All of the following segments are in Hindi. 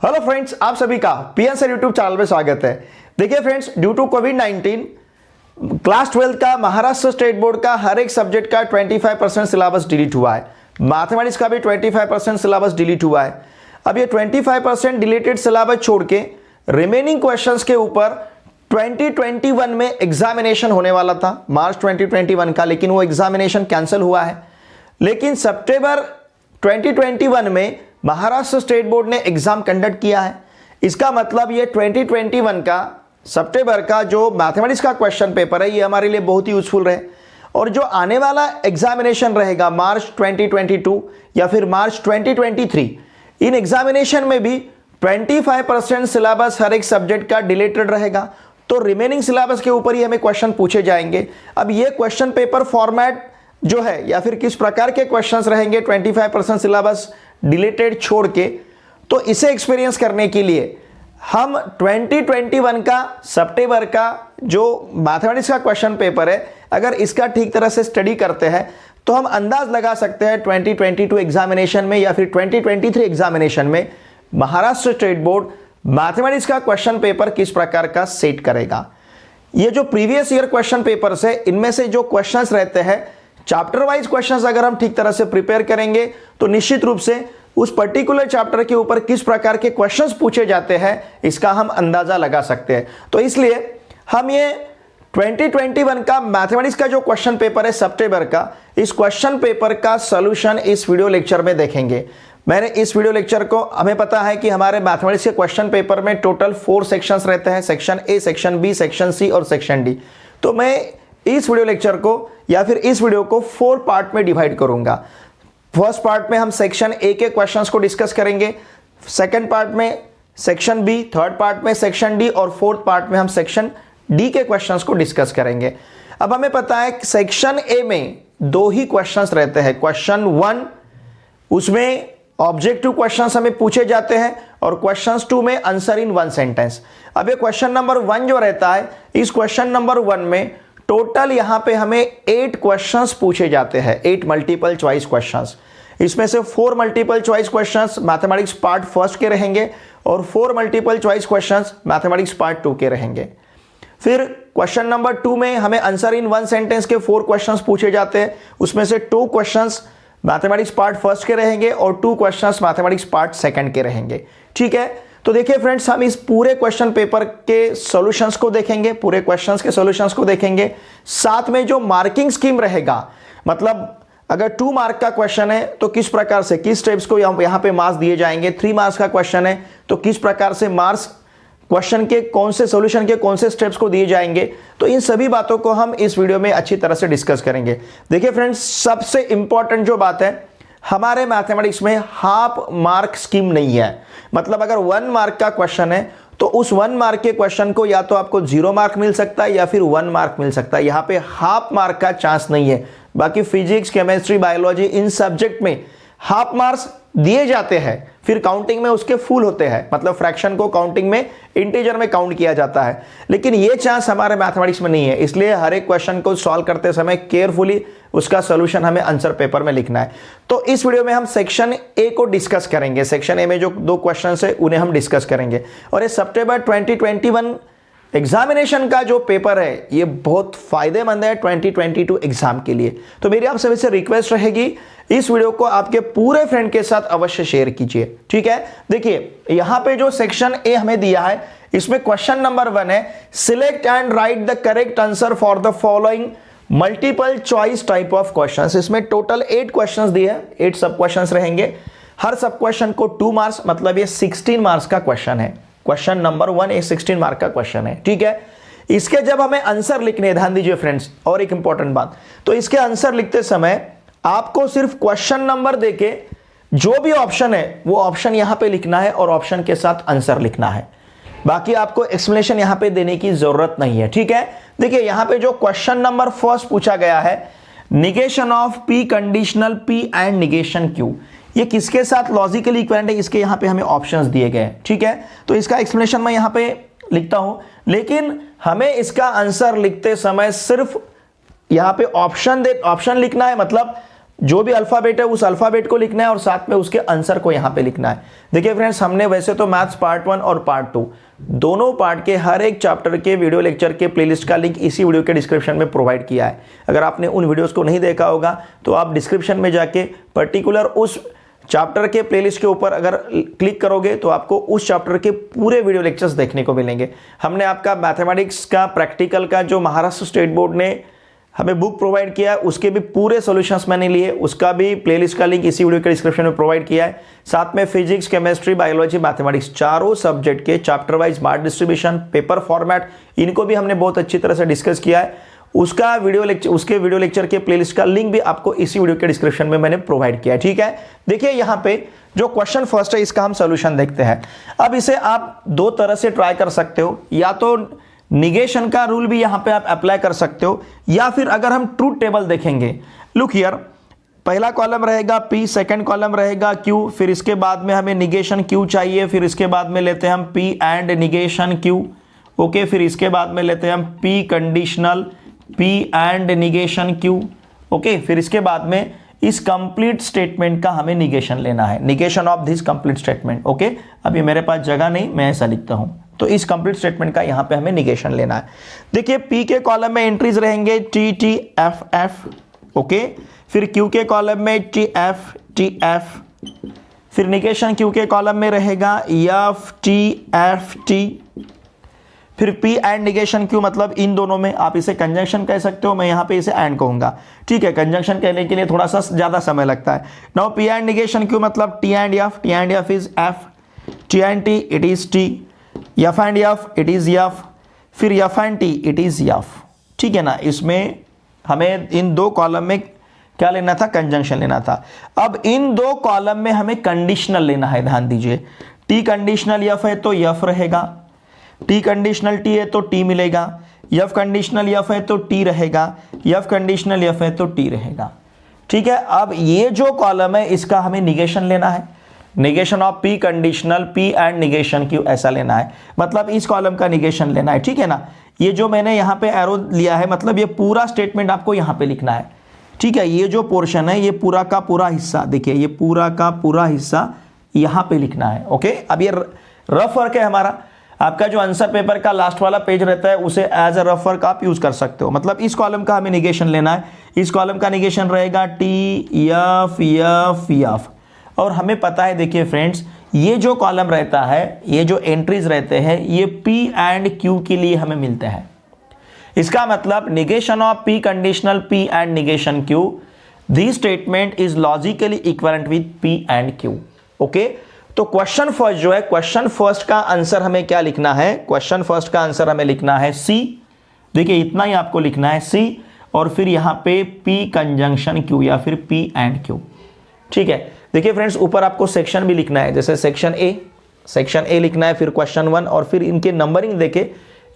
हेलो फ्रेंड्स, आप सभी का पीएन सर यूट्यूब चैनल में स्वागत है। देखिए फ्रेंड्स, ड्यू टू कोविड-19 क्लास 12 का महाराष्ट्र स्टेट बोर्ड का हर एक सब्जेक्ट का 25% सिलेबस डिलीट हुआ है। मैथमेटिक्स का भी 25% सिलेबस डिलीट हुआ है। अब ये 25% डिलीटेड सिलेबस छोड़ के रिमेनिंग क्वेश्चंस के ऊपर 2021 में एग्जामिनेशन होने वाला था, मार्च 2021 का, लेकिन वो एग्जामिनेशन कैंसिल हुआ है। लेकिन सितंबर 2021 में महाराष्ट्र स्टेट बोर्ड ने एग्जाम कंडक्ट किया है। इसका मतलब ये 2021 का सितंबर का जो मैथमेटिक्स का क्वेश्चन पेपर है, ये हमारे लिए बहुत ही यूजफुल रहे। और जो आने वाला एग्जामिनेशन रहेगा मार्च 2022 या फिर मार्च 2023, इन एग्जामिनेशन में भी 25% सिलेबस हर एक सब्जेक्ट का डिलीटेड रहेगा। तो रिमेनिंग सिलेबस के ऊपर ही हमें क्वेश्चन पूछे जाएंगे। अब ये क्वेश्चन पेपर फॉर्मेट जो है या फिर किस प्रकार के क्वेश्चंस रहेंगे 25% सिलेबस डिलीटेड छोड़ के, तो इसे एक्सपीरियंस करने के लिए हम 2021 का सितंबर का जो मैथमेटिक्स का क्वेश्चन पेपर है, अगर इसका ठीक तरह से स्टडी करते हैं तो हम अंदाज लगा सकते हैं 2022 एग्जामिनेशन में या फिर 2023 एग्जामिनेशन में महाराष्ट्र स्टेट बोर्ड मैथमेटिक्स का क्वेश्चन पेपर किस प्रकार का सेट करेगा। ये जो प्रीवियस ईयर क्वेश्चन पेपर्स है, इनमें से जो क्वेश्चंस रहते हैं चैप्टर वाइज क्वेश्चंस अगर हम ठीक तरह से प्रिपेयर करेंगे तो निश्चित रूप से उस पर्टिकुलर चैप्टर के ऊपर किस प्रकार के क्वेश्चंस पूछे जाते हैं, इसका हम अंदाजा लगा सकते हैं। तो इसलिए हम ये 2021 का मैथमेटिक्स का जो क्वेश्चन पेपर है सितंबर का, इस क्वेश्चन पेपर का सॉल्यूशन इस वीडियो लेक्चर में देखेंगे। मैंने इस वीडियो लेक्चर को, हमें पता है कि हमारे मैथमेटिक्स के क्वेश्चन पेपर में टोटल 4 सेक्शंस रहते हैं, section A, section B, section C और सेक्शन डी। तो मैं इस वीडियो लेक्चर को या फिर इस वीडियो को 4 पार्ट में डिवाइड करूंगा। फर्स्ट पार्ट में हम सेक्शन ए के क्वेश्चंस को डिस्कस करेंगे, सेकंड पार्ट में सेक्शन बी, थर्ड पार्ट में सेक्शन डी और फोर्थ पार्ट में हम सेक्शन डी के क्वेश्चंस को डिस्कस करेंगे। अब हमें पता है कि सेक्शन ए में 2 ही क्वेश्चंस रहते हैं। क्वेश्चन 1, उसमें ऑब्जेक्टिव क्वेश्चंस हमें पूछे जाते हैं और क्वेश्चन 2 में आंसर इन 1 सेंटेंस। अब ये क्वेश्चन नंबर 1 जो रहता है, इस क्वेश्चन नंबर 1 में टोटल यहां पे हमें 8 क्वेश्चंस पूछे जाते हैं, 8 मल्टीपल चॉइस क्वेश्चंस। इसमें से 4 multiple choice questions mathematics part first के रहेंगे और 4 multiple choice questions mathematics part 2 के रहेंगे। फिर क्वेश्चन नंबर 2 में हमें आंसर इन 1 सेंटेंस के 4 क्वेश्चंस पूछे जाते हैं। उसमें से 2 क्वेश्चंस मैथमेटिक्स पार्ट फर्स्ट के रहेंगे और 2 क्वेश्चंस मैथमेटिक्स पार्ट सेकंड के रहेंगे। ठीक है, तो देखिए फ्रेंड्स, हम इस पूरे क्वेश्चन पेपर के सॉल्यूशंस को देखेंगे, पूरे क्वेश्चंस के सॉल्यूशंस को देखेंगे। साथ में जो मार्किंग स्कीम रहेगा, मतलब अगर 2 मार्क का क्वेश्चन है तो किस प्रकार से, किस स्टेप्स को यहाँ पे मार्क्स दिए जाएंगे। 3 मार्क्स का क्वेश्चन है तो किस प्रकार से मार्क्स क्वेश्चन के कौन से सॉल्यूशन के कौन से स्टेप्स को दिए जाएंगे। तो इन सभी बातों को हम इस वीडियो में अच्छी तरह से डिस्कस करेंगे। देखिए फ्रेंड्स, सबसे इंपॉर्टेंट जो बात है, हमारे मैथमेटिक्स में हाफ मार्क स्कीम नहीं है। मतलब अगर 1 मार्क का क्वेश्चन है तो उस 1 मार्क के क्वेश्चन को या तो आपको 0 मार्क मिल सकता है या फिर 1 मार्क मिल सकता है। यहां पे हाफ मार्क का चांस नहीं है। बाकी फिजिक्स, केमिस्ट्री, बायोलॉजी, इन सब्जेक्ट में हाफ मार्क्स दिए जाते हैं, फिर काउंटिंग में उसके फुल होते हैं, मतलब फ्रैक्शन को काउंटिंग में इंटीजर में काउंट किया जाता है। लेकिन ये चांस हमारे मैथमेटिक्स में नहीं है। इसलिए हर एक क्वेश्चन को सॉल्व करते समय केयरफुली उसका सॉल्यूशन हमें आंसर पेपर में लिखना है। तो इस वीडियो में हम सेक्शन ए को डिस्कस करेंगे। सेक्शन ए में जो 2 क्वेश्चन है उन्हें हम डिस्कस करेंगे। और ये सितंबर 2021 एग्जामिनेशन का जो पेपर है, ये बहुत फायदेमंद है 2022 एग्जाम के लिए। तो मेरी आप सभी से रिक्वेस्ट रहेगी, इस वीडियो को आपके पूरे फ्रेंड के साथ अवश्य शेयर कीजिए। ठीक है, देखिए यहां पे जो सेक्शन ए हमें दिया है, इसमें क्वेश्चन नंबर 1 है, select and right the correct answer for the following multiple choice type of questions. इसमें टोटल 8 क्वेश्चंस दिए हैं, 8 सब क्वेश्चंस रहेंगे। हर सब क्वेश्चन को 2 मार्क्स, मतलब ये 16 मार्क्स का क्वेश्चन है। क्वेश्चन नंबर 1 एक 16 मार्क का क्वेश्चन है। ठीक है, इसके जब हमें आंसर लिखने, ध्यान दीजिए फ्रेंड्स, और एक इंपॉर्टेंट बात, तो इसके आंसर लिखते समय आपको सिर्फ क्वेश्चन नंबर देके जो भी ऑप्शन है वो ऑप्शन यहां पे लिखना है और ऑप्शन के साथ आंसर लिखना है। बाकी आपको एक्सप्लेनेशन यहां पे देने की जरूरत नहीं है। ठीक है, देखिए यहां पे जो क्वेश्चन नंबर फर्स्ट पूछा गया है, negation of P conditional P and negation Q, ये किसके साथ लॉजिकली इक्विवेलेंट है, इसके यहां पे हमें ऑप्शंस दिए गए। ठीक है, तो इसका एक्सप्लेनेशन मैं यहां पे लिखता हूं, लेकिन हमें इसका आंसर लिखते समय सिर्फ यहां पे ऑप्शन लिखना है। मतलब जो भी अल्फ़ाबेट है उस अल्फ़ाबेट को लिखना है और साथ में उसके आंसर को यहाँ पे लिखना है। देखिए फ्रेंड्स, हमने वैसे तो मैथ्स पार्ट 1 और पार्ट 2 दोनों पार्ट के हर एक चैप्टर के वीडियो लेक्चर के प्लेलिस्ट का लिंक इसी वीडियो के डिस्क्रिप्शन में प्रोवाइड किया है। अगर आपने उन वीडियोस को नहीं देखा होगा तो आप डिस्क्रिप्शन में जाके पर्टिकुलर उस चैप्टर के प्लेलिस्ट के ऊपर अगर क्लिक करोगे तो आपको उस चैप्टर के पूरे वीडियो लेक्चर्स देखने को मिलेंगे। हमने आपका मैथमेटिक्स का प्रैक्टिकल का जो महाराष्ट्र स्टेट बोर्ड ने हमें बुक प्रोवाइड किया है उसके भी पूरे सॉल्यूशंस मैंने लिए, उसका भी प्लेलिस्ट का लिंक इसी वीडियो के डिस्क्रिप्शन में प्रोवाइड किया है। साथ में फिजिक्स, केमिस्ट्री, बायोलॉजी, मैथमेटिक्स चारों सब्जेक्ट के chapter wise mark distribution, paper format, इनको भी हमने बहुत अच्छी तरह से डिस्कस किया है। उसका उसके वीडियो लेक्चर के प्लेलिस्ट का लिंक भी आपको इसी वीडियो के डिस्क्रिप्शन में मैंने प्रोवाइड किया है। ठीक है, देखिए यहाँ पे जो क्वेश्चन फर्स्ट है इसका हम सोल्यूशन देखते हैं। अब इसे आप दो तरह से ट्राई कर सकते हो, या तो निगेशन का रूल भी यहां पे आप अप्लाई कर सकते हो, या फिर अगर हम ट्रूथ टेबल देखेंगे, लुक हियर, पहला कॉलम रहेगा P, सेकंड कॉलम रहेगा Q, फिर इसके बाद में हमें निगेशन Q चाहिए, फिर इसके बाद में लेते हैं हम P and negation Q, okay, फिर इसके बाद में लेते हैं हम P conditional P and negation Q, okay, फिर इसके बाद में इस कंप्लीट स्टेटमेंट का हमें निगेशन लेना है, negation of this complete statement, okay. अभी मेरे पास जगह नहीं, मैं ऐसा लिखता हूं, तो इस कंप्लीट स्टेटमेंट का यहां पे हमें निगेशन लेना है। देखिए P के कॉलम में एंट्रीज रहेंगे T T F F, okay, फिर Q के कॉलम में T F T F, फिर निगेशन Q के कॉलम में रहेगा F T F T, फिर P एंड निगेशन Q, मतलब इन दोनों में आप इसे कंजंक्शन कह सकते हो, मैं यहां पे इसे एंड कहूंगा, ठीक है। कंजंक्शन कहने के लिए थोड़ा सा ज्यादा समय लगता है। Now P and negation Q मतलब T and F is F, T and T it is T, F and F it is F, फिर F and T it is F, ठीक है ना। इसमें हमें इन दो कॉलम में क्या लेना था, कंजंक्शन लेना था। अब इन दो कॉलम में हमें कंडीशनल लेना है, ध्यान दीजिए। T कंडीशनल F है तो F रहेगा, T कंडीशनल T है तो T मिलेगा, F कंडीशनल F है तो T रहेगा, F कंडीशनल F है तो T रहेगा, ठीक है। अब ये जो कॉलम है इसका हमें निगेशन लेना है, negation of P conditional P and negation Q ऐसा लेना है, मतलब इस कॉलम का निगेशन लेना है, ठीक है ना। ये जो मैंने यहाँ पे एरो लिया है, मतलब ये पूरा स्टेटमेंट आपको यहाँ पे लिखना है, ठीक है। ये जो पोर्शन है, ये पूरा का पूरा हिस्सा, देखिए ये पूरा का पूरा हिस्सा यहाँ पे लिखना है, ओके। अब ये रफ वर्क है हमारा, आपका जो आंसर पेपर का लास्ट वाला पेज रहता है उसे एज अ रफ वर्क आप यूज कर सकते हो। मतलब इस कॉलम का हमें निगेशन लेना है, इस कॉलम का निगेशन रहेगा T F F F, और हमें पता है, देखिए फ्रेंड्स, ये जो कॉलम रहता है, ये जो एंट्रीज रहते हैं, ये P एंड Q के लिए हमें मिलते हैं। इसका मतलब negation of P conditional P and negation Q, this statement is logically equivalent with P and Q, okay. तो क्वेश्चन फर्स्ट जो है, क्वेश्चन फर्स्ट का आंसर हमें क्या लिखना है, क्वेश्चन फर्स्ट का आंसर हमें लिखना है C, देखिए इतना ही आपको लिखना है C, और फिर यहां पे P कंजंक्शन Q या फिर P एंड Q, ठीक है। देखिए फ्रेंड्स, ऊपर आपको सेक्शन भी लिखना है, जैसे सेक्शन ए लिखना है, फिर क्वेश्चन 1, और फिर इनके नंबरिंग देके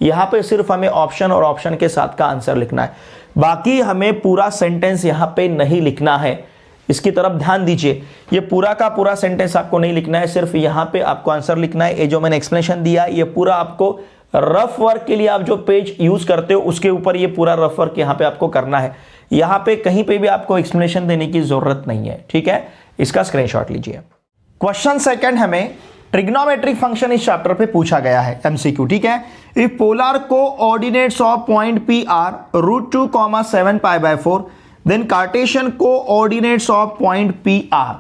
यहां पे सिर्फ हमें ऑप्शन और ऑप्शन के साथ का आंसर लिखना है, बाकी हमें पूरा सेंटेंस यहां पे नहीं लिखना है। इसकी तरफ ध्यान दीजिए, ये पूरा का पूरा सेंटेंस आपको नहीं लिखना है, सिर्फ यहां पे आपको आंसर लिखना है। ये जो मैंने एक्सप्लेनेशन दिया, ये पूरा आपको रफ वर्क के लिए आप जो पेज यूज करते हो उसके ऊपर ये पूरा रफ वर्क यहां पे आपको करना है। यहां पे कहीं पे भी आपको एक्सप्लेनेशन देने की जरूरत नहीं है, ठीक है। इसका स्क्रीनशॉट लीजिए। क्वेश्चन सेकंड हमें ट्रिग्नोमेट्रिक फंक्शन इस चैप्टर पे पूछा गया है, MCQ, ठीक है। If polar coordinates of point P are √2, 7 π/4, then Cartesian coordinates of point P are.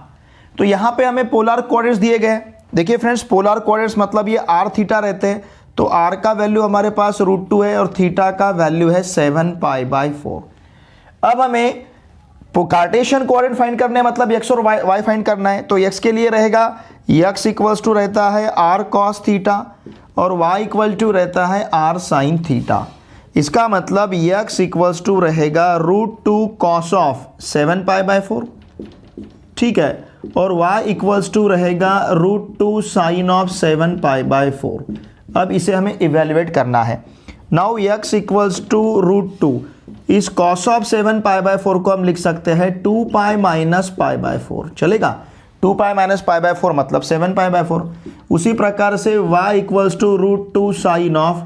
तो यहां पे हमें पोलर कोऑर्डिनेट्स दिए गए। देखिए फ्रेंड्स, पोलर कोऑर्डिनेट्स मतलब ये r थीटा रहते हैं, तो r का वैल्यू हमारे पास √2 है और थीटा का वैल्यू है 7 π/4। अब हमें कार्टेशियन कोऑर्डिनेट फाइंड करने हैं, मतलब x और y फाइंड करना है। तो x के लिए रहेगा x इक्वल्स टू रहता है r cos थीटा और y इक्वल टू रहता है r sin थीटा। इसका मतलब x इक्वल्स टू रहेगा √2 cos ऑफ 7 π/4, ठीक है, और y इक्वल्स टू रहेगा √2 sin ऑफ 7 π/4। अब इसे हमें इवेल्युएट करना है। नाउ x इक्वल्स टू √2, इस cos ऑफ 7 π/4 को हम लिख सकते हैं 2π माइनस π/4, चलेगा। 2π माइनस π/4 मतलब 7 π/4। उसी प्रकार से y equals to √2 sine of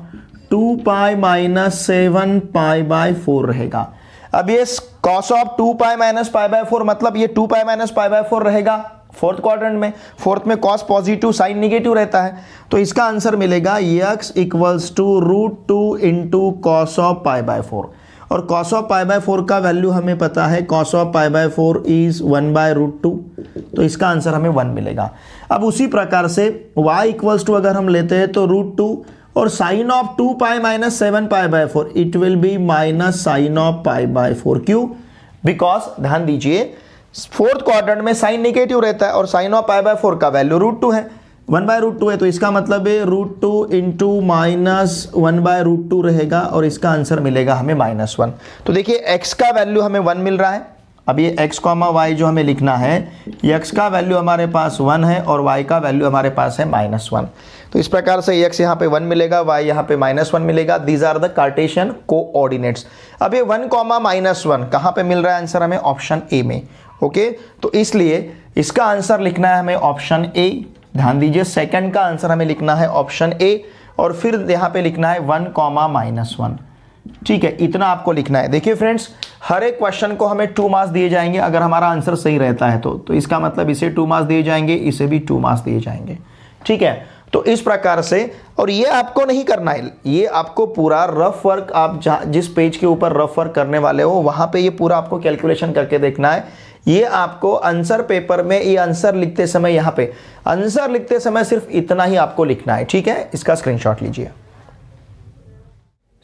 2π minus 7 π/4 रहेगा। अब ये cos of 2 pi minus pi by 4 मतलब ये 2 पाई माइनस पाई बाय 4 रहेगा फोर्थ क्वाड्रेंट में। फोर्थ में कॉस पॉजिटिव साइन निगेटिव रहता है, तो इसका आंसर मिलेगा x equals to √2 into cos of pi by 4। और कॉस ऑफ पाई बाय 4 का वैल्यू हमें पता है, cos of pi by 4 is 1/√2, तो इसका आंसर हमें 1 मिलेगा। अब उसी प्रकार से y इक्वल्स टू अगर हम लेते हैं तो √2 और sine of 2 pi minus 7 pi by 4 it will be minus sine of pi by 4। क्यों? बिकॉज ध्यान दीजिए फोर्थ क्वाड्रेंट में साइन निगेटिव रहता है और साइन ऑफ पाई बाय 4 का वैल्यू √2 है, 1/√2 है, तो इसका मतलब है √2 इंटू माइनस 1/√2 रहेगा और इसका आंसर मिलेगा हमें -1। तो देखिए x का वैल्यू हमें 1 मिल रहा है। अब ये x, y जो हमें लिखना है, x का वैल्यू हमारे पास 1 है और y का वैल्यू हमारे पास है -1। तो इस प्रकार से x यहाँ पे 1 मिलेगा, y यहाँ पे -1 मिलेगा। These are the cartesian coordinates. अब ये 1, -1 कहाँ पे मिल रहा है आंसर हमें? ऑप्शन ए में। ओके, तो इसलिए इसका आंसर लिखना है हमें ऑप्शन ए। ध्यान दीजिए सेकंड का आंसर हमें लिखना है ऑप्शन ए और फिर यहाँ पे लिखना है 1, -1। ठीक है, इतना आपको लिखना है। देखिए फ्रेंड्स, हर एक क्वेश्चन को हमें 2 मार्क्स दिए जाएंगे अगर हमारा आंसर सही रहता है तो इसका मतलब इसे 2 मार्क्स दिए जाएंगे, इसे भी 2 मार्क्स दिए जाएंगे। ठीक है, तो इस प्रकार से, और ये आपको नहीं करना है, ये आपको पूरा रफ वर्क, आप जिस पेज के ऊपर रफ वर्क करने वाले हो वहां पे ये पूरा आपको कैलकुलेशन करके देखना है। ये आपको आंसर पेपर में ये आंसर लिखते समय, यहाँ पे आंसर लिखते समय सिर्फ इतना ही आपको लिखना है। ठीक है, इसका स्क्रीनशॉट लीजिए।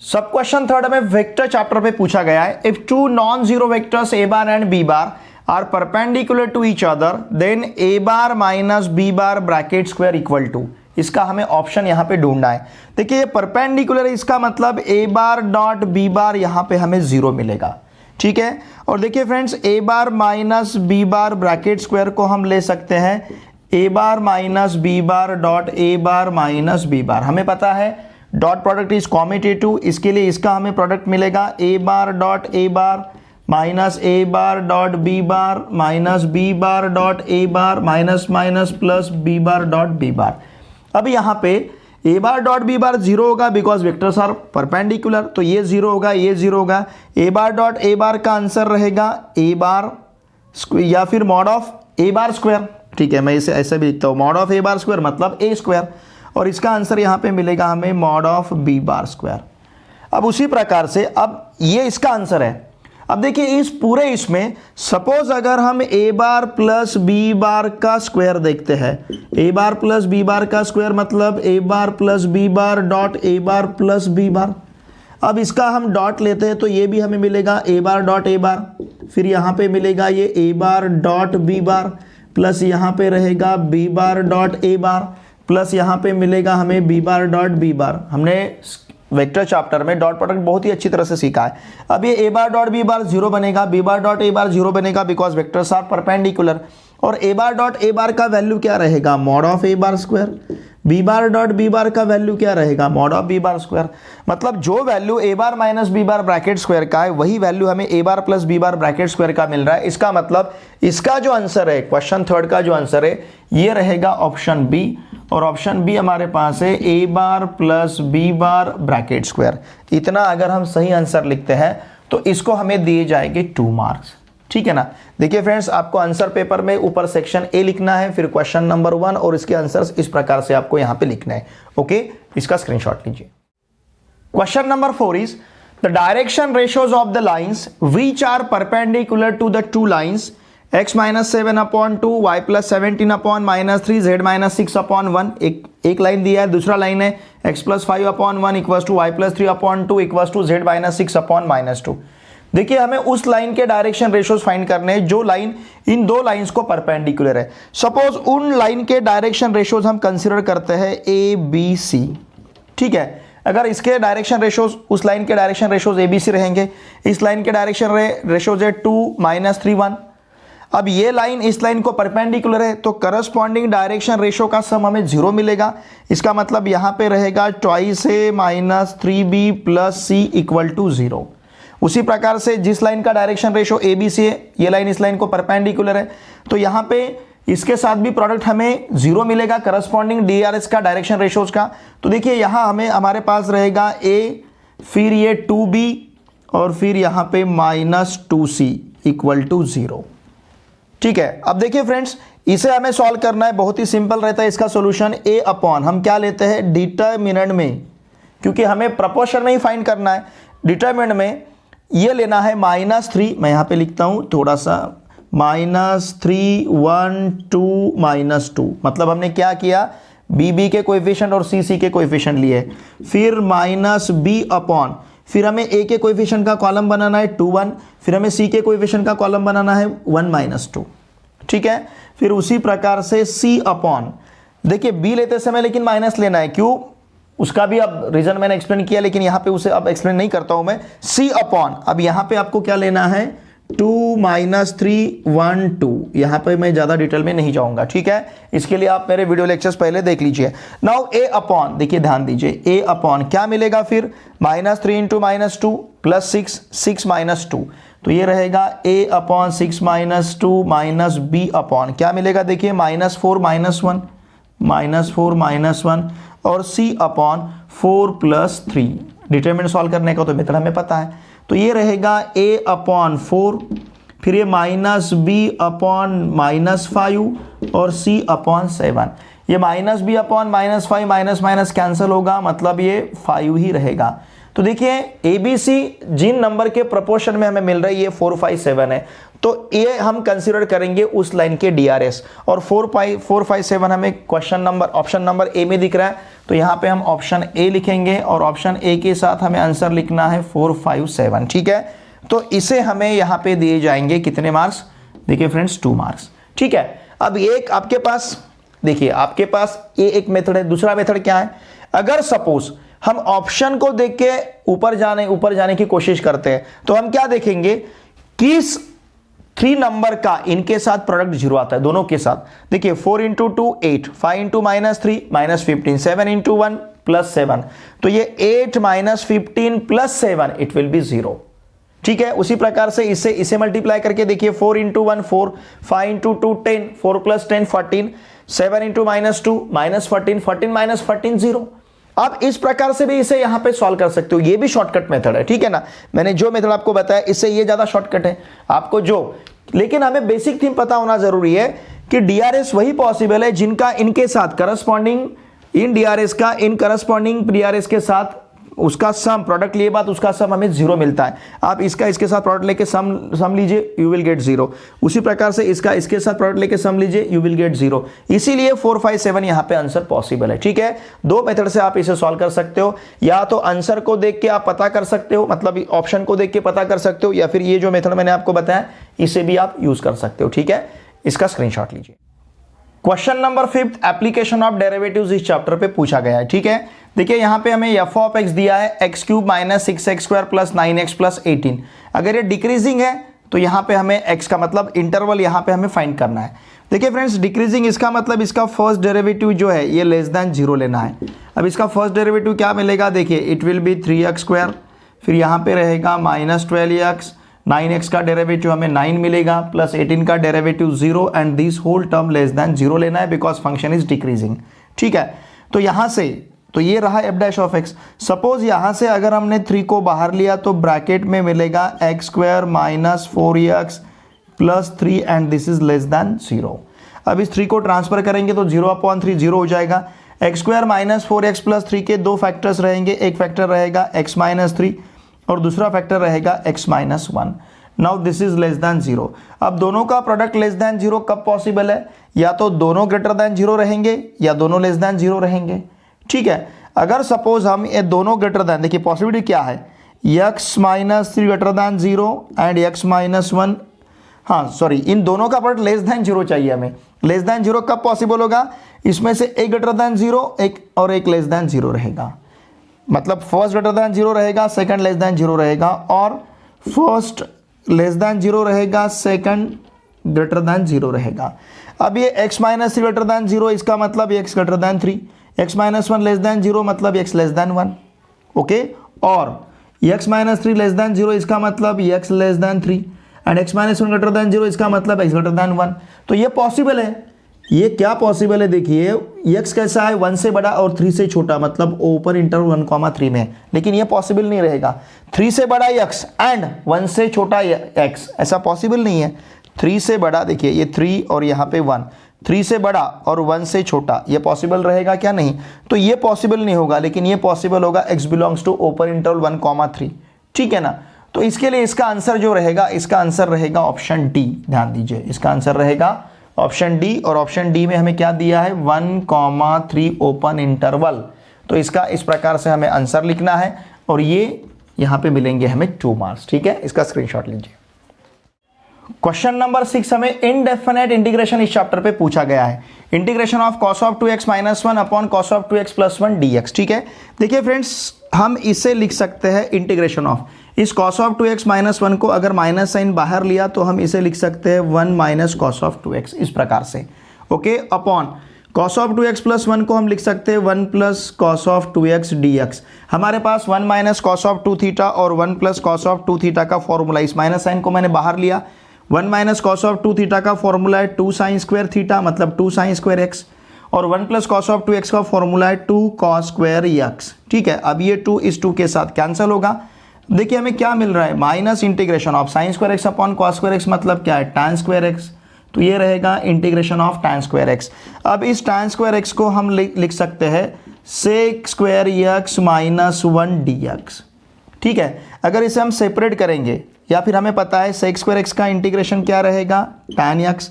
सब क्वेश्चन थर्ड में वेक्टर चैप्टर पे पूछा गया है। If two non zero vectors a bar and b bar are perpendicular to each other then a bar minus b bar bracket square equal to, इसका हमें ऑप्शन यहां पे ढूंढना है। देखिए ये परपेंडिकुलर है, इसका मतलब a बार डॉट b बार यहां पे हमें 0 मिलेगा। ठीक है, और देखिए friends a bar minus b bar bracket square को हम ले सकते हैं a bar minus b bar dot a bar minus b बार। हमें पता है डॉट प्रोडक्ट इज कॉम्यूटेटिव, इसके लिए इसका हमें प्रोडक्ट मिलेगा a bar dot a bar minus a bar dot b bar minus b bar dot a bar minus minus plus b bar dot b बार। अब यहाँ पे a बार डॉट b बार 0 होगा बिकॉज वेक्टर्स आर परपेंडिकुलर, तो ये 0 होगा, ये 0 होगा। a बार डॉट a बार का आंसर रहेगा a बार या फिर mod of a bar square. ठीक है, मैं इसे ऐसे भी लिखता हूँ, mod of a bar square मतलब a स्क्वायर, और इसका आंसर यहाँ पे मिलेगा हमें mod of b bar square. अब उसी प्रकार से अब ये इसका आंसर है। अब देखिए इस पूरे इसमें सपोज अगर हम a बार प्लस b बार का स्क्वायर देखते हैं, a बार प्लस b बार का स्क्वायर मतलब a bar plus b bar dot a bar plus b बार। अब इसका हम डॉट लेते हैं तो ये भी हमें मिलेगा a बार डॉट a बार, फिर यहाँ पे मिलेगा ये a bar dot b bar plus यहाँ पे रहेगा b bar dot a bar plus यहाँ पे मिलेगा हमें b बार डॉट b बार। हमने वेक्टर चैप्टर में डॉट प्रोडक्ट बहुत ही अच्छी तरह से सीखा है। अब ये a बार डॉट b बार 0 बनेगा, b बार डॉट a बार 0 बनेगा बिकॉज वेक्टर्स आर परपेंडिकुलर, और a बार डॉट a बार का वैल्यू क्या रहेगा? Mod of a bar square. b bar dot b बार का वैल्यू क्या रहेगा? Mod of b bar square. मतलब जो value a bar minus b bar bracket square का है वही वैल्यू हमें a bar plus b bar bracket square का मिल रहा है। इसका मतलब इसका जो आंसर है, क्वेश्चन थर्ड का जो आंसर है, ये रहेगा ऑप्शन बी, और ऑप्शन बी हमारे पास है a bar plus b bar bracket square. इतना अगर हम सही आंसर लिखते हैं तो इसको हमें दिए जाएंगे 2 मार्क्स। ठीक है ना। देखिए फ्रेंड्स, आपको आंसर पेपर में ऊपर सेक्शन ए लिखना है, फिर क्वेश्चन नंबर 1 और इसके आंसर्स इस प्रकार से आपको यहां पे लिखना है। ओके, इसका स्क्रीनशॉट लीजिए। Question number 4 is the direction ratios of the lines which are perpendicular to the two lines x minus 7/2 y plus 17/-3 z minus 6/1। एक लाइन दिया है, दूसरा लाइन है x plus 5/1 equals to y plus 3/2 equals to z minus 6/-2। देखिए हमें उस लाइन के डायरेक्शन रेशियोज फाइंड करने हैं जो लाइन इन दो लाइंस को परपेंडिकुलर है। सपोज उन लाइन के डायरेक्शन रेशियोज हम कंसिडर करते हैं a b c। ठीक है, अगर इसके डायरेक्शन रेशियोज, उस लाइन के direction ratios a b c रहेंगे, इस लाइन के डायरेक्शन रेशियोज है 2 - 3 1। अब ये लाइन इस लाइन को परपेंडिकुलर है तो करस्पॉन्डिंग डायरेक्शन रेशियो का सम हमें 0 मिलेगा। इसका मतलब यहाँ पे रहेगा twice a minus 3b plus c equal to 0। उसी प्रकार से जिस लाइन का direction ratio A B C है, ये लाइन इस लाइन को परपेंडिकुलर है, तो यहाँ पे इसके साथ भी प्रोडक्ट हमें 0 मिलेगा करस्पॉन्डिंग DRS का डायरेक्शन रेशियोज का। तो देखिए यहाँ हमें हमारे पास रहेगा a, फिर ये 2b और फिर यहाँ पे -2c इक्वल टू 0। ठीक है, अब देखिए फ्रेंड्स, इसे हमें सॉल्व करना है, बहुत ही सिंपल रहता है इसका सॉल्यूशन। a अपॉन हम क्या लेते हैं डिटरमिनेंट में, क्योंकि हमें प्रपोर्शन में ही फाइंड करना है। डिटरमिनेंट में ये लेना है -3, मैं यहाँ पे लिखता हूँ थोड़ा सा, -3 1 2 -2, मतलब हमने क्या किया, b के कोएफिशिएंट और c के कोएफिशिएंट लिए, फिर -b अपॉन, फिर हमें a के कोएफिशिएंट का कॉलम बनाना है 2 1, फिर हमें c के कोएफिशिएंट का कॉलम बनाना है 1 -2। ठीक है, फिर उसी प्रकार से c अपॉन, देखिए b लेते समय लेकिन माइनस लेना है, क्यों, उसका भी अब रीजन मैंने एक्सप्लेन किया, लेकिन यहाँ पे उसे अब एक्सप्लेन नहीं करता हूँ मैं। c अपॉन, अब यहाँ पे आपको क्या लेना है 2 -3 1 2, यहाँ पे मैं ज़्यादा डिटेल में नहीं जाऊँगा। ठीक है, इसके लिए आप मेरे वीडियो लेक्चर्स पहले देख लीजिए। नाउ a अपॉन, देखिए ध्यान दीजिए, a अपॉन क्या मिलेगा फिर, -3 × -2 प्लस 6 -2, तो ये रहेगा a upon 6 -2 minus b upon क्या मिलेगा, देखिए -4 -1 और c अपॉन 4 + 3। डिटरमिनेंट सॉल्व करने का तो मेथड हमें पता है, तो ये रहेगा a अपॉन 4, फिर ये -b अपॉन -5 और c अपॉन 7। ये -b अपॉन -5 माइनस कैंसिल होगा, मतलब ये 5 ही रहेगा। तो देखिए ABC जिन नंबर के प्रोपोर्शन में हमें मिल रहा है ये 4 5 7 है, तो ये हम कंसीडर करेंगे उस लाइन के DRS, और 4 5 7 हमें question number option number A में दिख रहा है, तो यहाँ पे हम ऑप्शन ए लिखेंगे और ऑप्शन ए के साथ हमें आंसर लिखना है 4 5 7। ठीक है, तो इसे हमें यहाँ पे दिए जाएंगे कितने मार्क्स, देखिए फ्रेंड्स 2 मार्क्स। ठीक है, अब एक आपके पास, देखिए आपके पास ये एक मेथड है, दूसरा मेथड क्या है, अगर सपोज हम ऑप्शन को देख के ऊपर जाने की कोशिश करते हैं, तो हम क्या देखेंगे, किस 3 नंबर का इनके साथ प्रोडक्ट 0 आता है, दोनों के साथ। देखिए 4 × 2 8, 5 × -3 -15, 7 × 1 +7, तो ये 8 -15 +7 इट विल बी 0। ठीक है, उसी प्रकार से इसे मल्टीप्लाई करके देखिए 4 × 1 4, 5 × 2 10, 4 + 10 14, 7 × -2 -14, 14 - 14 0। आप इस प्रकार से भी इसे यहां पे सॉल्व कर सकते हो, ये भी शॉर्टकट मेथड है। ठीक है ना, मैंने जो मेथड आपको बताया इससे ये ज्यादा शॉर्टकट है आपको जो, लेकिन हमें बेसिक थीम पता होना जरूरी है कि DRS वही पॉसिबल है जिनका इनके साथ करस्पॉन्डिंग, इन DRS का इन करस्पॉन्डिंग DRS के साथ उसका सम, प्रोडक्ट लिए बात उसका सम हमें 0 मिलता है। आप इसका इसके साथ प्रोडक्ट लेके सम लीजिए, यू विल गेट 0। उसी प्रकार से इसका इसके साथ प्रोडक्ट लेके सम लीजिए, यू विल गेट 0। इसीलिए 4 5 7 यहाँ पे आंसर पॉसिबल है। ठीक है, 2 मेथड से आप इसे सॉल्व कर सकते हो, या तो आंसर को देख के आप पता कर सकते हो, मतलब ऑप्शन को देख के पता कर सकते हो, या फिर ये जो मेथड मैंने आपको बताया इसे भी आप यूज कर सकते हो। ठीक है, इसका स्क्रीनशॉट लीजिए। Question number 5 application of derivatives इस चैप्टर पे पूछा गया है। ठीक है, देखिए यहाँ पे हमें f ऑफ x दिया है x³ - 6x² + 9x + 18। अगर ये डिक्रीजिंग है तो यहाँ पे हमें x का मतलब इंटरवल यहाँ पे हमें फाइंड करना है। देखिए फ्रेंड्स, डिक्रीजिंग इसका मतलब इसका फर्स्ट डेरिवेटिव जो है ये <0 लेना है। अब इसका फर्स्ट डेरिवेटिव क्या मिलेगा, देखिए इट विल बी 3x², फिर यहाँ पे रहेगा -12x, 9x का डेरिवेटिव हमें 9 मिलेगा, प्लस 18 का derivative 0, and this whole term <0 लेना है बिकॉज फंक्शन इज डिक्रीजिंग। ठीक है, तो यहाँ से तो ये रहा f' ऑफ x। सपोज यहाँ से अगर हमने 3 को बाहर लिया तो ब्रैकेट में मिलेगा x² - 4x + 3 and this is <0। अब इस 3 को ट्रांसफर करेंगे तो 0/3 0 हो जाएगा। x² - 4x + 3 के 2 फैक्टर्स रहेंगे, एक फैक्टर रहेगा x - 3 और दूसरा फैक्टर रहेगा x - 1। Now this is <0। अब दोनों का प्रोडक्ट <0 कब पॉसिबल है, या तो दोनों > 0 रहेंगे या दोनों <0 रहेंगे। ठीक है, अगर सपोज हम ये दोनों > देखिए पॉसिबिलिटी क्या है, x - 3 > 0 एंड x - 1, हाँ सॉरी, इन दोनों का प्रोडक्ट <0 चाहिए हमें। <0 कब पॉसिबल होगा, इसमें से एक > 0 एक और एक <0 रहेगा, मतलब फर्स्ट > 0 रहेगा, सेकंड <0 रहेगा, और फर्स्ट <0 रहेगा, सेकंड <0 रहेगा। अब ये x - 3 > 0 इसका मतलब x > 3, x - 1 <0 मतलब x < 1, ओके, और x - 3 <0 इसका मतलब x < 3 एंड x - 1 <0 इसका मतलब x < 1। तो ये पॉसिबल है। ये क्या पॉसिबल है, देखिए x कैसा है 1 से बड़ा और 3 से छोटा, मतलब ओपन इंटरवल 1,3 में है, लेकिन ये पॉसिबल नहीं रहेगा। 3 से बड़ा x एंड 1 से छोटा x, ऐसा पॉसिबल नहीं है। 3 से बड़ा, देखिए ये 3 और यहाँ पे 1, 3 से बड़ा और 1 से छोटा, ये पॉसिबल रहेगा क्या? नहीं। तो ये पॉसिबल नहीं होगा, लेकिन ये पॉसिबल होगा x belongs to open interval 1,3, ठीक है ना। तो इसके लिए इसका आंसर जो रहेगा, इसका आंसर रहेगा ऑप्शन डी। ध्यान दीजिए, इसका आंसर रहेगा ऑप्शन डी, और ऑप्शन डी में हमें क्या दिया है 1,3 ओपन इंटरवल। तो इसका इस प्रकार से हमें आंसर लिखना है और ये यहाँ पे मिलेंगे हमें 2 मार्क्स, ठीक है। इसका स्क्रीनशॉट लीजिए। क्वेश्चन नंबर 6 हमें इनडेफिनेट इंटीग्रेशन इस चैप्टर पे पूछा गया है। Integration of cos of 2x - 1 upon cos of 2x + 1 dx, ठीक है। देखिए फ्रेंड्स, हम इसे लिख सकते हैं इंटीग्रेशन ऑफ इस cos ऑफ 2x - 1 को अगर माइनस साइन बाहर लिया तो हम इसे लिख सकते हैं 1 - cos ऑफ 2x, इस प्रकार से, okay. Upon cos of 2x + 1 को हम लिख सकते हैं 1 + cos ऑफ 2x dx। हमारे पास 1 - cos ऑफ 2 थीटा और 1 + cos ऑफ 2 थीटा का फॉर्मूला, इस माइनस साइन को मैंने बाहर लिया। 1 - cos ऑफ 2 थीटा का फॉर्मूला है 2 sin स्क्वायर थीटा, मतलब 2 sin स्क्वायर x, और 1 + cos ऑफ 2x का फॉर्मूला है 2 cos स्क्वायर x, ठीक है। अब ये 2 इस 2 के साथ कैंसिल होगा। देखिए हमें क्या मिल रहा है, minus integration of sin square x upon cos square x, मतलब क्या है tan स्क्वायर x। तो ये रहेगा integration of tan square x। अब इस tan स्क्वायर x को हम लिख सकते हैं sec स्क्वायर x - 1 dx, ठीक है। अगर इसे हम सेपरेट करेंगे, या फिर हमें पता है sec स्क्वायर x का इंटीग्रेशन क्या रहेगा tan x,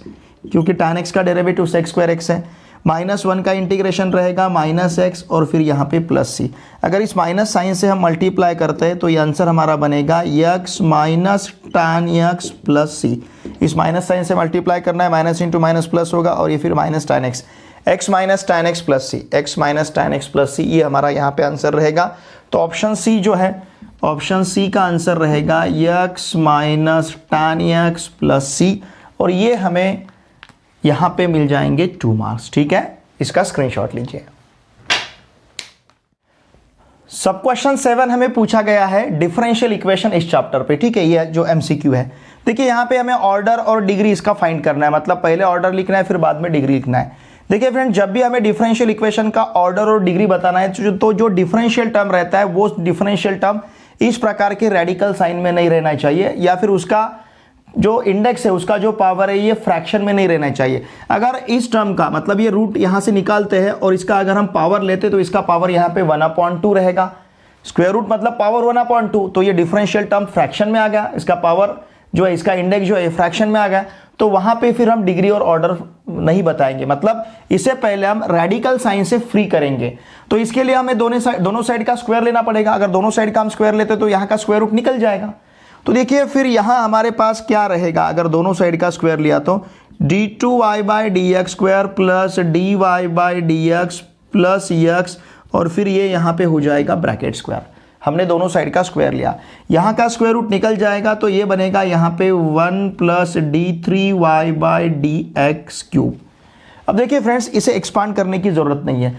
क्योंकि tan x का डेरिवेटिव sec स्क्वायर x है। -1 का इंटीग्रेशन रहेगा -x और फिर यहाँ पे +c। अगर इस माइनस साइन से हम मल्टीप्लाई करते हैं तो ये आंसर हमारा बनेगा x - tan x + c। इस माइनस साइन से मल्टीप्लाई करना है, माइनस इंटू माइनस प्लस होगा और ये फिर -tan x, x - tan x + c, x - tan x + c, ये हमारा यहाँ पे आंसर रहेगा। तो ऑप्शन सी जो है, ऑप्शन सी का आंसर रहेगा x - tan x + c, और ये हमें यहां पे मिल जाएंगे 2 मार्क्स, ठीक है। इसका स्क्रीनशॉट लीजिए। सब क्वेश्चन 7 हमें पूछा गया है डिफरेंशियल इक्वेशन इस चैप्टर पे, ठीक है। ये जो एमसीक्यू है, देखिए यहां पे हमें ऑर्डर और डिग्री इसका फाइंड करना है, मतलब पहले ऑर्डर लिखना है फिर बाद में डिग्री लिखना है। देखिए फ्रेंड, जब भी हमें डिफरेंशियल इक्वेशन का ऑर्डर और डिग्री बताना है तो जो डिफरेंशियल टर्म रहता है वो डिफरेंशियल टर्म इस प्रकार के रेडिकल साइन में नहीं रहना चाहिए, या फिर उसका जो इंडेक्स है, उसका जो पावर है, ये फ्रैक्शन में नहीं रहना चाहिए। अगर इस टर्म का मतलब ये रूट यहां से निकालते हैं और इसका अगर हम पावर लेते तो इसका पावर यहां पे 1/2 रहेगा। स्क्वायर रूट मतलब पावर 1/2, तो ये डिफरेंशियल टर्म फ्रैक्शन में आ गया, इसका पावर जो है, इसका इंडेक्स जो है फ्रैक्शन में आ गया। तो वहां पे फिर हम डिग्री और ऑर्डर नहीं बताएंगे, मतलब इससे पहले हम रेडिकल साइन से फ्री करेंगे। तो इसके लिए हमें दोनों साइड का स्क्वायर लेना पड़ेगा। अगर दोनों साइड का हम स्क्वायर लेते तो यहाँ का स्क्वायर रूट निकल जाएगा। तो देखिए फिर यहाँ हमारे पास क्या रहेगा, अगर दोनों साइड का स्क्वायर लिया तो d2y/dx² plus dy/dx plus x, और फिर ये यहाँ पे हो जाएगा ब्रैकेट स्क्वायर। हमने दोनों साइड का स्क्वायर लिया, यहाँ का स्क्वायर रूट निकल जाएगा तो ये बनेगा यहाँ पे 1 प्लस d3y/dx³। अब देखिए फ्रेंड्स, इसे एक्सपांड करने की जरूरत नहीं है।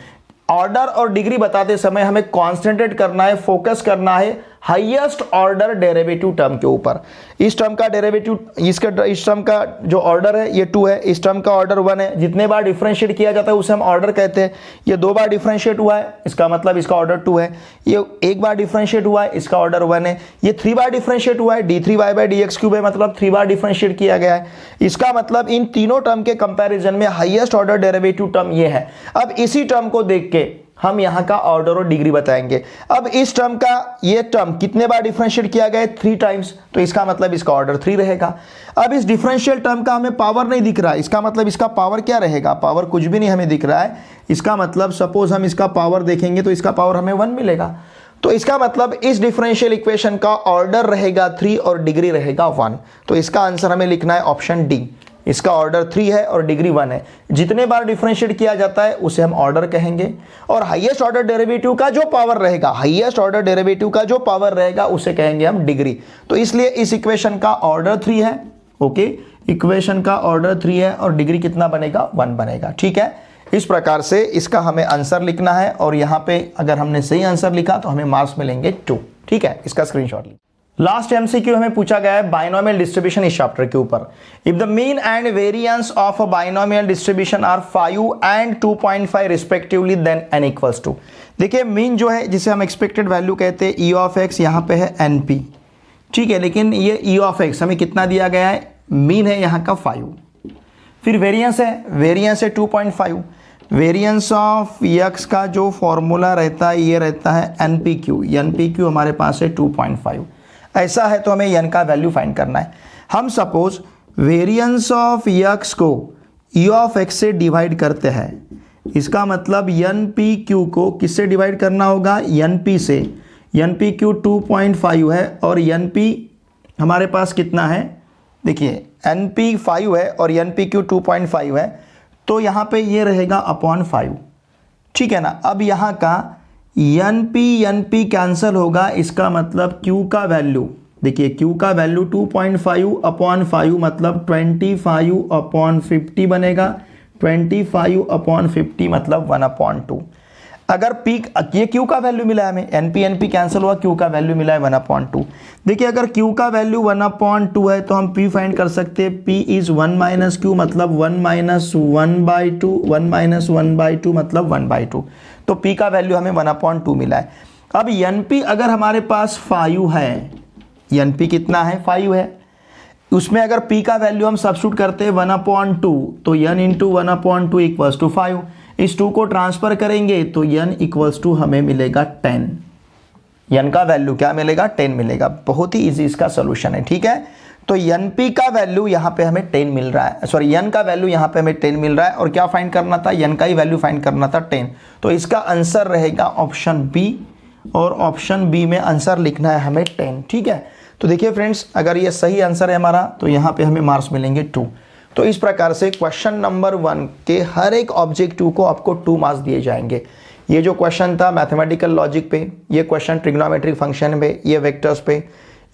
ऑर्डर और डिग्री बताते समय हमें कॉन्सेंट्रेट करना है, फोकस करना है हाईएस्ट ऑर्डर डेरिवेटिव टर्म के ऊपर। इस टर्म का डेरिवेटिव, इस टर्म का जो ऑर्डर है ये 2 है, इस टर्म का ऑर्डर 1 है। जितने बार डिफरेंशिएट किया जाता है उसे हम ऑर्डर कहते हैं। ये 2 बार डिफरेंशिएट हुआ है, इसका मतलब इसका ऑर्डर 2 है। ये 1 बार डिफरेंशिएट हुआ है, इसका ऑर्डर 1 है। ये 3 बार डिफरेंशिएट हुआ है, d3y/dx³ है, मतलब 3 बार डिफरेंशिएट किया गया है। इसका मतलब इन तीनों टर्म के कंपैरिजन में हाईएस्ट ऑर्डर डेरिवेटिव टर्म ये है। अब इसी टर्म को देख के हम यहाँ का ऑर्डर और डिग्री बताएंगे। अब इस टर्म का ये टर्म कितने बार डिफरेंशिएट किया गया है, 3 टाइम्स, तो इसका मतलब इसका ऑर्डर 3 रहेगा। अब इस डिफरेंशियल टर्म का हमें पावर नहीं दिख रहा है, इसका मतलब इसका पावर क्या रहेगा, पावर कुछ भी नहीं हमें दिख रहा है। इसका मतलब सपोज हम इसका पावर देखेंगे तो इसका पावर हमें 1 मिलेगा। तो इसका मतलब इस डिफरेंशियल इक्वेशन का ऑर्डर रहेगा 3 और डिग्री रहेगा 1। तो इसका आंसर हमें लिखना है ऑप्शन डी। इसका ऑर्डर 3 है और डिग्री 1 है। जितने बार डिफरेंशिएट किया जाता है उसे हम ऑर्डर कहेंगे, और हाईएस्ट ऑर्डर डेरिवेटिव का जो पावर रहेगा, हाईएस्ट ऑर्डर डेरिवेटिव का जो पावर रहेगा उसे कहेंगे हम डिग्री। तो इसलिए इस इक्वेशन का ऑर्डर 3 है, ओके। इक्वेशन का ऑर्डर 3 है और डिग्री कितना बनेगा, 1 बनेगा, ठीक है। इस प्रकार से इसका हमें आंसर लिखना है, और यहाँ पे अगर हमने सही आंसर लिखा तो हमें मार्क्स मिलेंगे 2, ठीक है। इसका स्क्रीनशॉट लीजिए। लास्ट एमसीक्यू हमें पूछा गया है बाइनोमियल डिस्ट्रीब्यूशन इस चैप्टर के ऊपर। If the mean and variance of a binomial distribution are 5 and 2.5 respectively then n equals to. देखिए मीन जो है जिसे हम एक्सपेक्टेड वैल्यू कहते हैं ई ऑफ एक्स, यहाँ पे है NP, ठीक है, लेकिन ये ई ऑफ एक्स हमें कितना दिया गया है, मीन है यहाँ का 5। फिर वेरिएंस है 2.5। वेरिएंस ऑफ यक्स का जो फॉर्मूला रहता है ये रहता है NPQ हमारे पास है 2.5। ऐसा है तो हमें n का वैल्यू फाइंड करना है। हम सपोज वेरिएंस ऑफ यक्स को ई ऑफ एक्स से डिवाइड करते हैं, इसका मतलब NPQ को किससे डिवाइड करना होगा, NP से। NPQ 2.5 है और NP हमारे पास कितना है, देखिए NP 5 है और NPQ 2.5 है, तो यहाँ पे ये रहेगा अपॉन 5, ठीक है ना। अब यहाँ का NP कैंसिल होगा, इसका मतलब Q का वैल्यू, देखिए Q का वैल्यू 2.5 अपॉन 5 मतलब 25 अपॉन 50 बनेगा। 25 अपॉन 50 मतलब 1/2। अगर P, ये Q का वैल्यू मिला है हमें, NP कैंसिल हुआ, Q का वैल्यू मिला है 1/2। देखिए अगर Q का वैल्यू 1/2 है तो हम P फाइंड कर सकते हैं। P इज 1 माइनस Q मतलब 1 माइनस 1/2, 1 माइनस 1/2 मतलब 1/2, तो P का वैल्यू हमें 1/2 मिला है। अब NP अगर हमारे पास 5 है, NP कितना है, 5 है, उसमें अगर P का वैल्यू हम सब्स्टिट्यूट करते हैं 1/2, तो n इंटू 1/2 इक्वल्स टू 5। इस 2 को ट्रांसफर करेंगे तो n इक्वल्स टू हमें मिलेगा 10। n का वैल्यू क्या मिलेगा, 10 मिलेगा। बहुत ही इजी इसका सोल्यूशन है, ठीक है। तो NP का वैल्यू यहाँ पे हमें 10 मिल रहा है, सॉरी n का वैल्यू यहाँ पे हमें 10 मिल रहा है, और क्या फाइंड करना था, n का ही वैल्यू फाइंड करना था 10। तो इसका आंसर रहेगा ऑप्शन बी, और ऑप्शन बी में आंसर लिखना है हमें 10, ठीक है। तो देखिए फ्रेंड्स, अगर ये सही आंसर है हमारा तो यहाँ पे हमें मार्क्स मिलेंगे 2। तो इस प्रकार से क्वेश्चन नंबर 1 के हर एक ऑब्जेक्टिव को आपको 2 मार्क्स दिए जाएंगे। ये जो क्वेश्चन था मैथमेटिकल लॉजिक पे, ये क्वेश्चन ट्रिग्नोमेट्रिक फंक्शन पे, ये वेक्टर्स पे,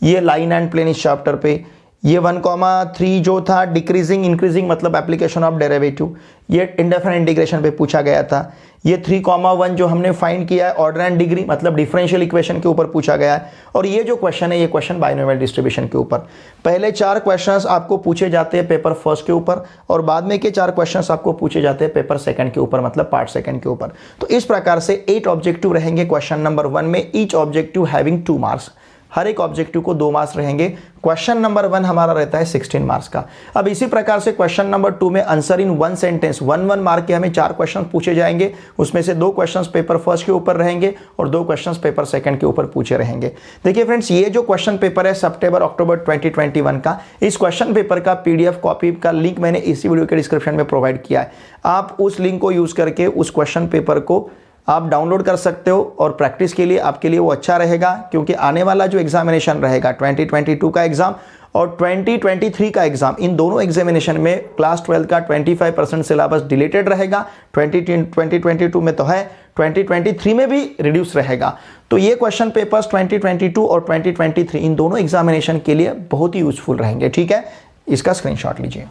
ये लाइन एंड प्लेन इस चैप्टर पे, ये 1,3 जो था डिक्रीजिंग इंक्रीजिंग मतलब एप्लीकेशन ऑफ डेरिवेटिव, ये इंडेफिनिट इंटीग्रेशन पे पूछा गया था। ये 3,1 जो हमने फाइंड किया है ऑर्डर एंड डिग्री मतलब डिफरेंशियल इक्वेशन के ऊपर पूछा गया है। और ये जो क्वेश्चन है ये क्वेश्चन बाइनोमियल डिस्ट्रीब्यूशन के ऊपर। पहले 4 क्वेश्चंस आपको पूछे जाते हैं पेपर फर्स्ट के ऊपर, और बाद में के 4 क्वेश्चंस आपको पूछे जाते हैं पेपर सेकंड के ऊपर मतलब पार्ट सेकंड के ऊपर। तो इस प्रकार से 8 ऑब्जेक्टिव रहेंगे क्वेश्चन नंबर 1 में, ईच ऑब्जेक्टिव हैविंग 2 मार्क्स। हर एक ऑब्जेक्टिव को 2 मार्क्स रहेंगे। क्वेश्चन नंबर 1 हमारा रहता है 16 मार्क्स का। अब इसी प्रकार से क्वेश्चन नंबर 2 में आंसर इन 1 सेंटेंस 1 मार्क के हमें 4 क्वेश्चन पूछे जाएंगे, उसमें से 2 क्वेश्चंस पेपर फर्स्ट के ऊपर रहेंगे और 2 क्वेश्चंस पेपर सेकंड के ऊपर पूछे रहेंगे। देखिए फ्रेंड्स, ये जो क्वेश्चन पेपर है सितंबर अक्टूबर 2021 का, इस क्वेश्चन पेपर का PDF कॉपी का लिंक मैंने इसी वीडियो के डिस्क्रिप्शन में प्रोवाइड किया है। आप उस लिंक को यूज करके उस क्वेश्चन पेपर को आप डाउनलोड कर सकते हो, और प्रैक्टिस के लिए आपके लिए वो अच्छा रहेगा, क्योंकि आने वाला जो एग्जामिनेशन रहेगा 2022 का एग्जाम और 2023 का एग्जाम, इन दोनों एग्जामिनेशन में क्लास 12 का 25% सिलेबस डिलीटेड रहेगा। 2022 में तो है, 2023 में भी रिड्यूस रहेगा। तो ये क्वेश्चन पेपर्स 2022 और 2023 इन दोनों एग्जामिनेशन के लिए बहुत ही यूजफुल रहेंगे, ठीक है। इसका स्क्रीनशॉट लीजिए।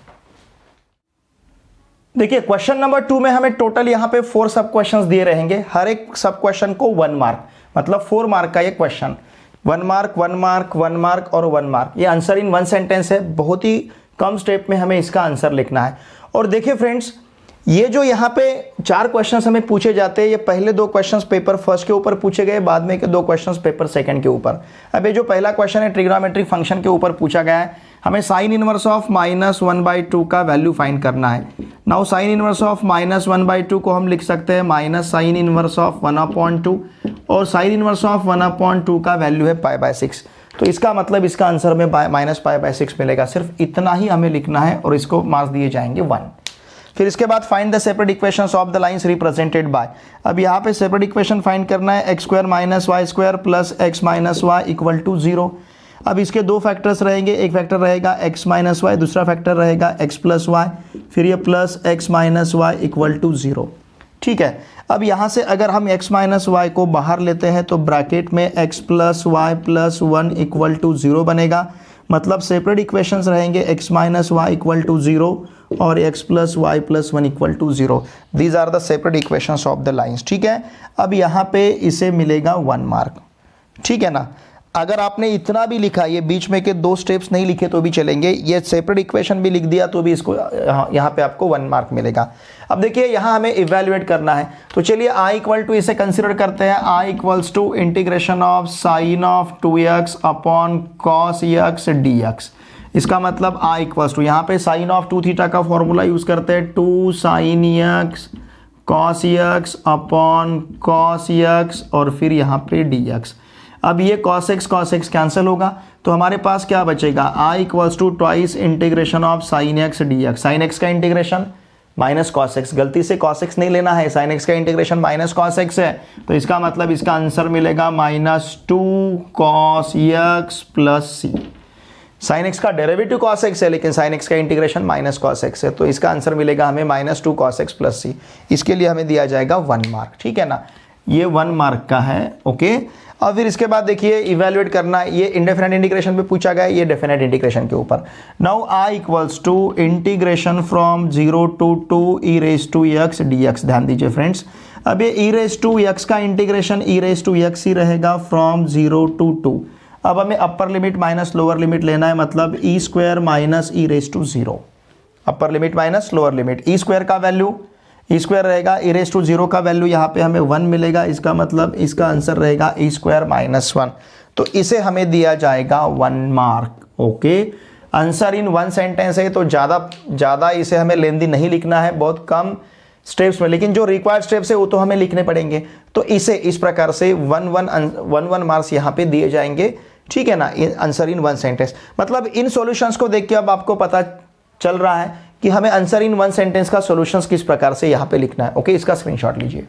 देखिए क्वेश्चन नंबर 2 में हमें टोटल यहाँ पे 4 सब क्वेश्चंस दिए रहेंगे, हर एक सब क्वेश्चन को 1 मार्क मतलब 4 मार्क का ये क्वेश्चन, 1 मार्क 1 मार्क 1 मार्क और 1 मार्क। ये आंसर इन 1 सेंटेंस है, बहुत ही कम स्टेप में हमें इसका आंसर लिखना है। और देखिए फ्रेंड्स, ये जो यहाँ पे 4 क्वेश्चंस हमें पूछे जाते हैं, ये पहले 2 क्वेश्चंस पेपर फर्स्ट के ऊपर पूछे गए, बाद में के 2 क्वेश्चंस पेपर सेकंड के ऊपर। अब ये जो पहला क्वेश्चन है ट्रिग्नोमेट्रिक फंक्शन के ऊपर पूछा गया है, हमें साइन इनवर्स ऑफ -1/2 का वैल्यू फाइंड करना है। नाउ साइन इनवर्स ऑफ -1/2 को हम लिख सकते हैं माइनस साइन इनवर्स ऑफ 1/2, और साइन इनवर्स ऑफ 1/2 का वैल्यू है π/6। तो इसका मतलब इसका आंसर में -π/6 मिलेगा। सिर्फ इतना ही हमें लिखना है और इसको मार्क्स दिए जाएंगे 1। फिर इसके बाद find the separate equations of the lines represented by. अब यहाँ पे सेपरेट इक्वेशन फाइंड करना है, x² - y² plus x - y equal to 0। अब इसके 2 फैक्टर्स रहेंगे, एक फैक्टर रहेगा x - y, दूसरा फैक्टर रहेगा x + y, फिर ये plus x - y equal to 0, ठीक है। अब यहाँ से अगर हम x - y को बाहर लेते हैं तो ब्रैकेट में x + y + 1 इक्वल टू 0 बनेगा। मतलब सेपरेट इक्वेशंस रहेंगे x - y इक्वल टू 0 और x + y + 1 equal to 0। These are the separate equations of the lines, ठीक है। अब यहाँ पे इसे मिलेगा 1 मार्क, ठीक है ना। अगर आपने इतना भी लिखा, ये बीच में के 2 स्टेप्स नहीं लिखे तो भी चलेंगे, ये सेपरेट इक्वेशन भी लिख दिया तो भी इसको यहाँ पे आपको 1 मार्क मिलेगा। अब देखिए यहाँ हमें इवेल्युएट करना है, तो चलिए i इक्वल टू इसे कंसिडर करते हैं, i equals to integration of sine of 2x upon cos x dx। इसका मतलब i इक्वल्स टू, यहाँ पे साइन ऑफ 2 थीटा का फॉर्मूला यूज करते हैं, 2 sin x cos x upon cos x और फिर यहाँ पे dx। अब ये cos x कैंसिल होगा तो हमारे पास क्या बचेगा, i equals to twice integration of sine x dx। Sine x का इंटीग्रेशन माइनस cos x, गलती से cos x नहीं लेना है, साइन x का इंटीग्रेशन माइनस cos x है, तो इसका मतलब इसका आंसर मिलेगा -2 cos x प्लस c। साइन x का डेरिवेटिव cos x है, लेकिन साइन x का इंटीग्रेशन माइनस cos x है, तो इसका आंसर मिलेगा हमें -2 cos x प्लस c। इसके लिए हमें दिया जाएगा 1 मार्क, ठीक है ना, ये 1 मार्क का है, ओके। और फिर इसके बाद देखिए इवेल्युएट करना, ये इंडेफिनेट इंटीग्रेशन पे पूछा गया, ये डेफिनेट इंटीग्रेशन के ऊपर। Now i equals to integration from 0 to 2 e raise to x dx। ध्यान दीजिए फ्रेंड्स, अब ये e रेज टू x का integration e raise to x ही रहेगा फ्रॉम 0 to 2। अब हमें upper limit minus lower limit लेना है, मतलब e square minus e raise to 0। Upper limit minus lower limit, e square का वैल्यू ई स्क्वायर रहेगा, ई रेज टू 0 का वैल्यू यहाँ पे हमें 1 मिलेगा, इसका मतलब इसका आंसर रहेगा ई स्क्वायर माइनस 1। तो इसे हमें दिया जाएगा 1 mark, okay. Answer in 1 sentence है, तो ज़्यादा इसे हमें लेंदी नहीं लिखना है, बहुत कम स्टेप्स में, लेकिन जो रिक्वायर्ड स्टेप्स है वो तो हमें लिखने पड़ेंगे। तो इसे इस प्रकार से 1 मार्क्स यहाँ पे दिए जाएंगे, ठीक है ना, आंसर इन 1 सेंटेंस। मतलब इन सॉल्यूशंस को देख के अब आपको पता चल रहा है कि हमें आंसर इन 1 सेंटेंस का सॉल्यूशंस किस प्रकार से यहाँ पे लिखना है, ओके। इसका स्क्रीनशॉट लीजिए।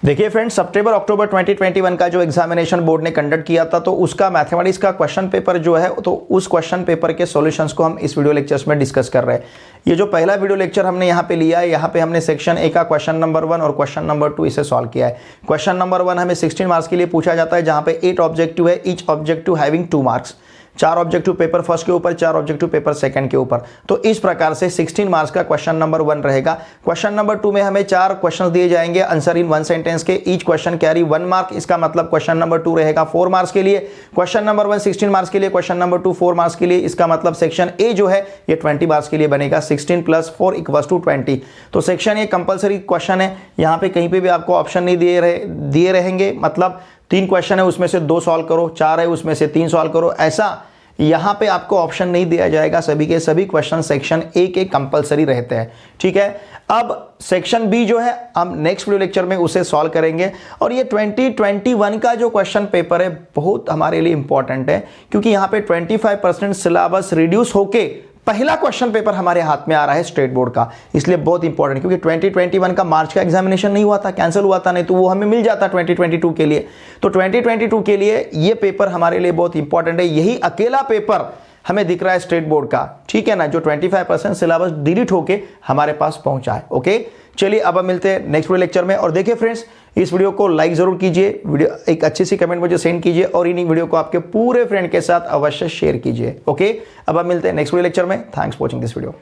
देखिए फ्रेंड्स, सितंबर अक्टूबर 2021 का जो एग्जामिनेशन बोर्ड ने कंडक्ट किया था, तो उसका मैथमेटिक्स का क्वेश्चन पेपर जो है, तो उस क्वेश्चन पेपर के सॉल्यूशंस को हम इस वीडियो लेक्चर्स में डिस्कस कर रहे हैं। ये जो पहला वीडियो लेक्चर हमने यहाँ पे लिया है, यहाँ पे हमने सेक्शन ए का क्वेश्चन नंबर 1 और क्वेश्चन नंबर 2 इसे सॉल्व किया है। क्वेश्चन नंबर 1 हमें 16 मार्क्स के लिए पूछा जाता है, जहाँ पे 8 ऑब्जेक्टिव है, each objective having 2 marks. 4 objective paper first के ऊपर, 4 ऑब्जेक्टिव पेपर सेकंड के ऊपर। तो इस प्रकार से 16 मार्क्स का क्वेश्चन नंबर 1 रहेगा। क्वेश्चन नंबर 2 में हमें 4 क्वेश्चंस दिए जाएंगे, आंसर इन 1 सेंटेंस के, ईच क्वेश्चन कैरी 1 मार्क। इसका मतलब क्वेश्चन नंबर 2 रहेगा 4 मार्क्स के लिए, क्वेश्चन नंबर 1 16 मार्क्स के लिए, क्वेश्चन नंबर 2 4 मार्क्स के लिए। इसका मतलब सेक्शन ए जो है ये 20 मार्क्स के लिए बनेगा, 16 + 4 = 20। तो सेक्शन ए कंपलसरी क्वेश्चन है, यहाँ पे कहीं पे भी आपको ऑप्शन नहीं दिए रहेंगे, मतलब 3 क्वेश्चन है उसमें से 2 सॉल्व करो, 4 है उसमें से 3 सॉल्व करो, ऐसा यहाँ पे आपको ऑप्शन नहीं दिया जाएगा। सभी के सभी क्वेश्चन सेक्शन ए के कंपलसरी रहते हैं, ठीक है। अब सेक्शन बी जो है हम नेक्स्ट वीडियो लेक्चर में उसे सॉल्व करेंगे। और ये 2021 का जो क्वेश्चन पेपर है बहुत हमारे लिए इंपॉर्टेंट है, क्योंकि यहाँ पे 25% सिलेबस रिड्यूस होके पहला क्वेश्चन पेपर हमारे हाथ में आ रहा है स्टेट बोर्ड का, इसलिए बहुत इंपॉर्टेंट, क्योंकि 2021 का मार्च का एग्जामिनेशन नहीं हुआ था, कैंसिल हुआ था, नहीं तो वो हमें मिल जाता 2022 के लिए। तो 2022 के लिए ये पेपर हमारे लिए बहुत इंपॉर्टेंट है। यही अकेला पेपर हमें दिख रहा है स्टेट बोर्ड का, ठीक है ना, जो 25% सिलेबस डिलीट होके हमारे पास पहुंचा है, ओके। चलिए अब हम मिलते हैं नेक्स्ट वीडियो लेक्चर में। और देखिए फ्रेंड्स, इस वीडियो को लाइक जरूर कीजिए, वीडियो एक अच्छी सी कमेंट मुझे सेंड कीजिए, और इन्हीं वीडियो को आपके पूरे फ्रेंड के साथ अवश्य शेयर कीजिए, ओके। अब हम मिलते हैं नेक्स्ट वीडियो लेक्चर में। Thanks for watching this video.